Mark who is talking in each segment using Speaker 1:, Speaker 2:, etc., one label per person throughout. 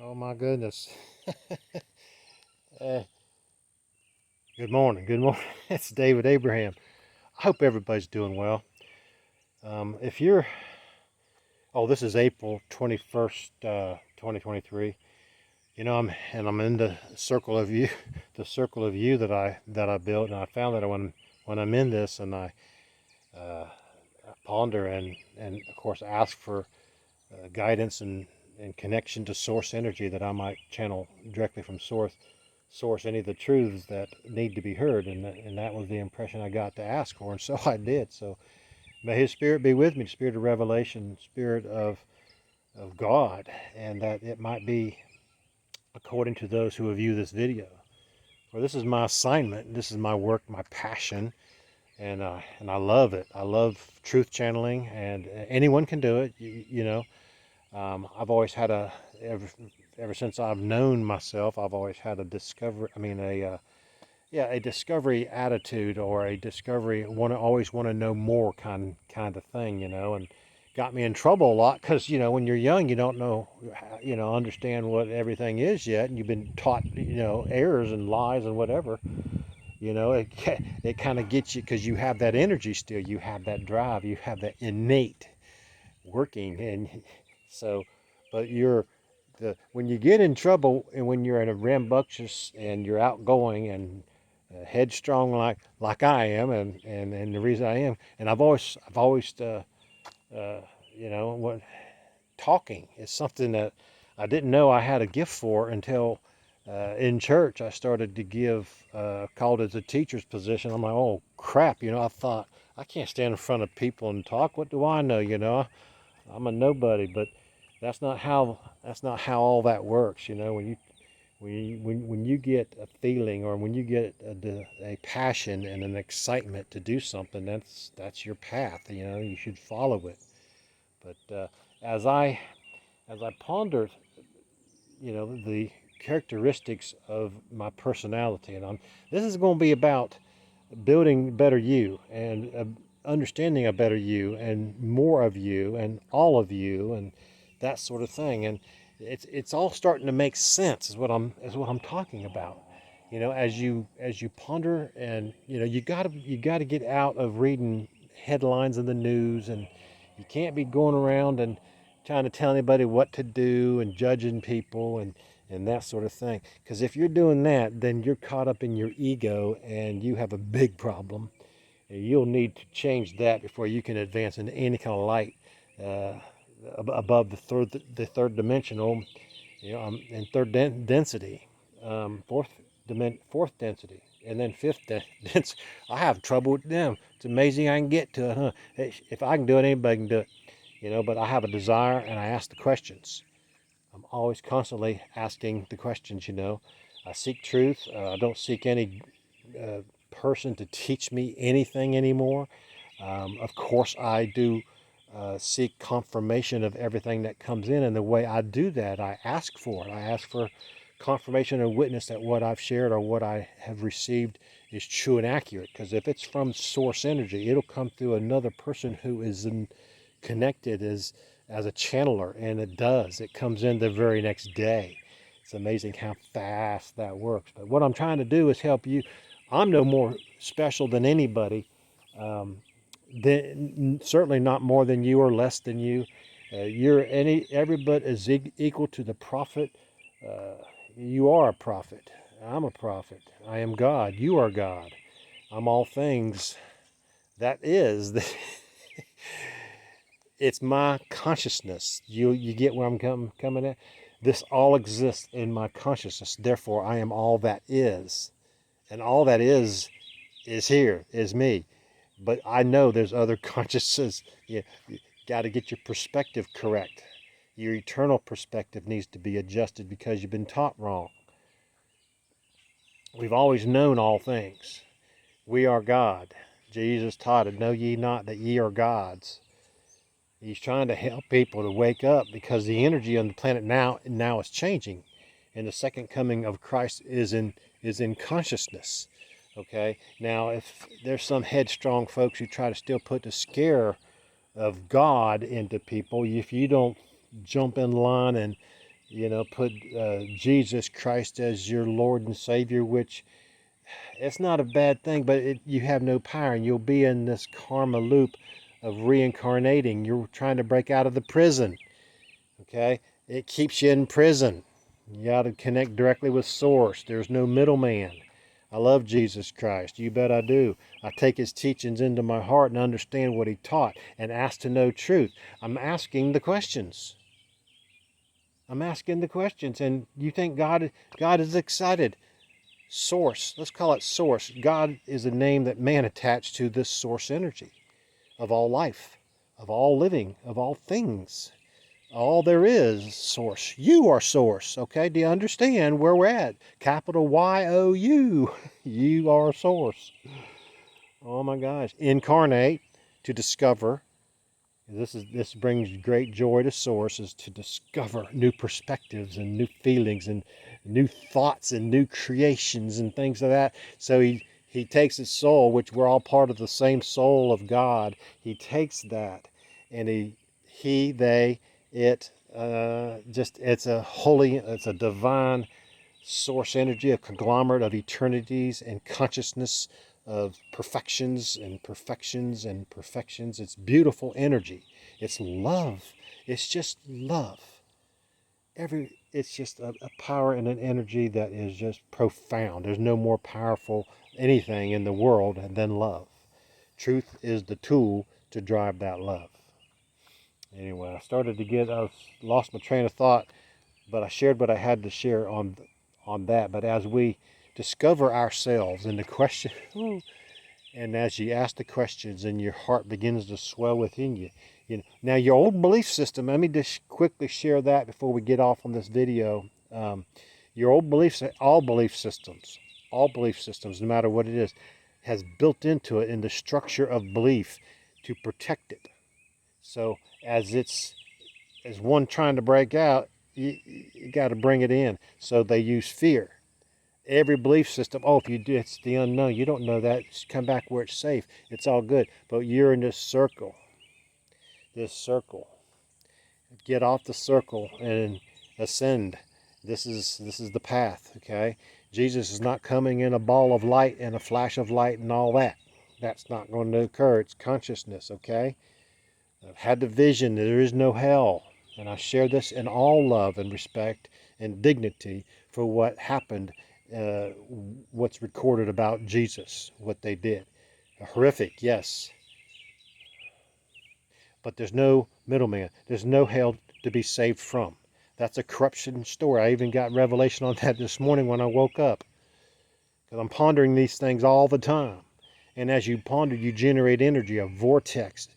Speaker 1: Oh my goodness. Uh, Good morning. Good morning. It's David Abraham. I hope everybody's doing well. If you're, oh, this is April 21st, 2023. I'm in the circle of you, the circle of you that I built, and I found that when I'm in this and uh, I ponder and of course ask for guidance and connection to source energy that I might channel directly from source any of the truths that need to be heard, and that was the impression I got to ask for, and so I did. So may His Spirit be with me, the Spirit of revelation, Spirit of God, and that it might be according to those who view this video. For this is my assignment, this is my work, my passion, and I love it. I love truth channeling, and anyone can do it. I've always had ever since I've known myself, I've always had a discovery. I mean, a discovery attitude or a discovery always want to know more kind of thing, and got me in trouble a lot because when you're young you don't know understand what everything is yet, and you've been taught errors and lies and whatever. It kind of gets you because you have that energy still, you have that drive, you have that innate working, and so but you're the when you get in trouble and when you're in a rambunctious and you're outgoing and headstrong like I am, and the reason I am, and I've always uh, what talking is something that I didn't know I had a gift for until in church I started to give called as a teacher's position. I'm like, oh crap, I thought I can't stand in front of people and talk. What do I know? I'm a nobody. But that's not how all that works. When you get a feeling, or when you get a passion and an excitement to do something, that's your path. You should follow it. But as I ponder, the characteristics of my personality, and this is going to be about building a better you, and understanding a better you and more of you and all of you and that sort of thing. And it's all starting to make sense is what I'm talking about. As you ponder, and you got to get out of reading headlines in the news, and you can't be going around and trying to tell anybody what to do and judging people and that sort of thing. Because if you're doing that, then you're caught up in your ego and you have a big problem. And you'll need to change that before you can advance into any kind of light uh, above the third dimensional, and third density, fourth density, and then fifth density. I have trouble with them. It's amazing I can get to it, huh? If I can do it, anybody can do it. But I have a desire and I ask the questions. I'm always constantly asking the questions. I seek truth. I don't seek any uh, person to teach me anything anymore. Of course, I do seek confirmation of everything that comes in. And the way I do that, I ask for it. I ask for confirmation and witness that what I've shared or what I have received is true and accurate. Because if it's from source energy, it'll come through another person who is connected as a channeler, and it does. It comes in the very next day. It's amazing how fast that works. But what I'm trying to do is help you. I'm no more special than anybody. Um, Certainly not more than you or less than you. You're every bit as equal to the prophet. Uh, you are a prophet. I'm a prophet. I am God. You are God. I'm all things. That is. It's my consciousness. You get where I'm coming at? This all exists in my consciousness. Therefore, I am all that is. And all that is here, is me. But I know there's other consciousnesses. You got to get your perspective correct. Your eternal perspective needs to be adjusted because you've been taught wrong. We've always known all things. We are God. Jesus taught it, know ye not that ye are gods. He's trying to help people to wake up because the energy on the planet now is changing, and the second coming of Christ is in consciousness. Okay, now if there's some headstrong folks who try to still put the scare of God into people, if you don't jump in line put Jesus Christ as your Lord and Savior, which it's not a bad thing, but you have no power, and you'll be in this karma loop of reincarnating. You're trying to break out of the prison, okay? It keeps you in prison. You got to connect directly with Source. There's no middleman. I love Jesus Christ. You bet I do. I take his teachings into my heart and understand what he taught and ask to know truth. I'm asking the questions. And you think God is excited. Source, let's call it Source. God is a name that man attached to this source energy of all life, of all living, of all things. All there is Source. You are Source, okay? Do you understand where we're at? Capital Y-O-U. You are Source. Oh my gosh. Incarnate to discover. This brings great joy to Source, is to discover new perspectives and new feelings and new thoughts and new creations and things like that. So he takes his soul, which we're all part of the same soul of God. He takes that and they, it, it's a divine source energy, a conglomerate of eternities and consciousness of perfections and perfections and perfections. It's beautiful energy. It's love. It's just love. It's just a power and an energy that is just profound. There's no more powerful anything in the world than love. Truth is the tool to drive that love. Anyway, I lost my train of thought, but I shared what I had to share on that. But as we discover ourselves and the question, and as you ask the questions and your heart begins to swell within you, now your old belief system, let me just quickly share that before we get off on this video. Your old beliefs, all belief systems, no matter what it is, has built into it in the structure of belief to protect it. So as one trying to break out, you got to bring it in. So they use fear. Every belief system, if you do, it's the unknown. You don't know that. Just come back where it's safe. It's all good. But you're in this circle. Get off the circle and ascend. This is the path, okay? Jesus is not coming in a ball of light and a flash of light and all that. That's not going to occur. It's consciousness, okay? I've had the vision that there is no hell. And I share this in all love and respect and dignity for what happened, what's recorded about Jesus, what they did. Horrific, yes. But there's no middleman. There's no hell to be saved from. That's a corruption story. I even got revelation on that this morning when I woke up. Because I'm pondering these things all the time. And as you ponder, you generate energy, a vortex.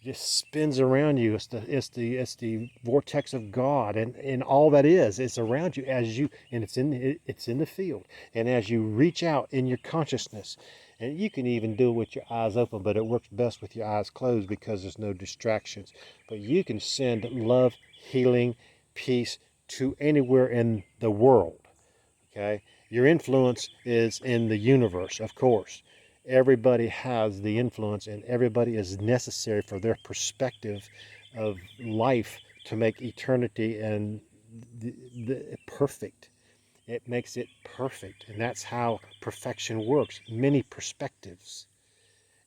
Speaker 1: Just spins around you. It's the vortex of God, and all that is around you and it's in the field. And as you reach out in your consciousness, and you can even do it with your eyes open, but it works best with your eyes closed because there's no distractions. But you can send love, healing, peace to anywhere in the world. Okay, your influence is in the universe, of course. Everybody has the influence, and everybody is necessary for their perspective of life to make eternity and perfect. It makes it perfect, and that's how perfection works. Many perspectives,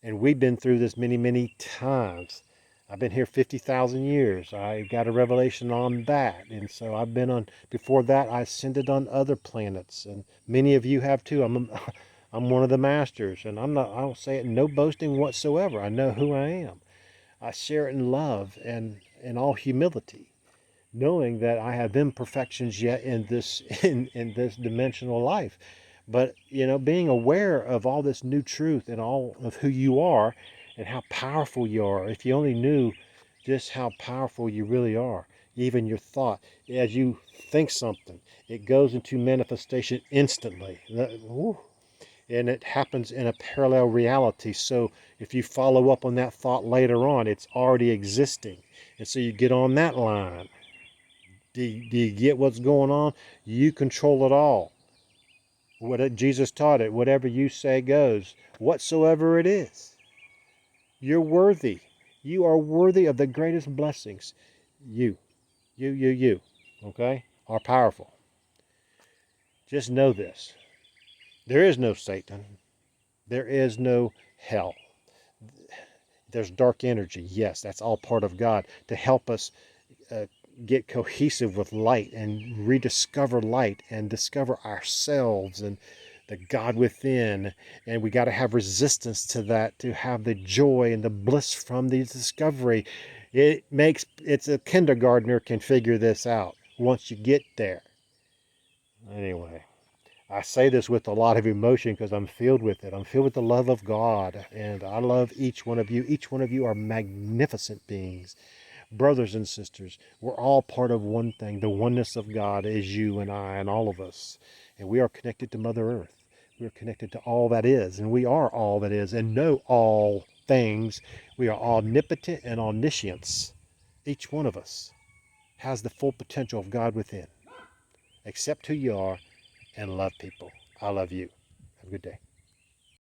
Speaker 1: and we've been through this many, many times. I've been here 50,000 years. I got a revelation on that, and so I've been on. Before that, I ascended on other planets, and many of you have too. I'm one of the masters, and I don't say it no boasting whatsoever. I know who I am. I share it in love and in all humility, knowing that I have imperfections yet in this in this dimensional life. But being aware of all this new truth and all of who you are and how powerful you are. If you only knew just how powerful you really are, even your thought, as you think something, it goes into manifestation instantly. And it happens in a parallel reality. So if you follow up on that thought later on, it's already existing. And so you get on that line. Do you get what's going on? You control it all. Jesus taught it, whatever you say goes, whatsoever it is. You're worthy. You are worthy of the greatest blessings. You. okay, are powerful. Just know this. There is no Satan. There is no hell. There's dark energy. Yes, that's all part of God to help us uh, get cohesive with light and rediscover light and discover ourselves and the God within. And we got to have resistance to that to have the joy and the bliss from the discovery. It's a kindergartner can figure this out once you get there. Anyway, I say this with a lot of emotion because I'm filled with it. I'm filled with the love of God, and I love each one of you. Each one of you are magnificent beings. Brothers and sisters, we're all part of one thing. The oneness of God is you and I and all of us. And we are connected to Mother Earth. We are connected to all that is, and we are all that is, and know all things. We are omnipotent and omniscience. Each one of us has the full potential of God within. Accept who you are and love people. I love you. Have a good day.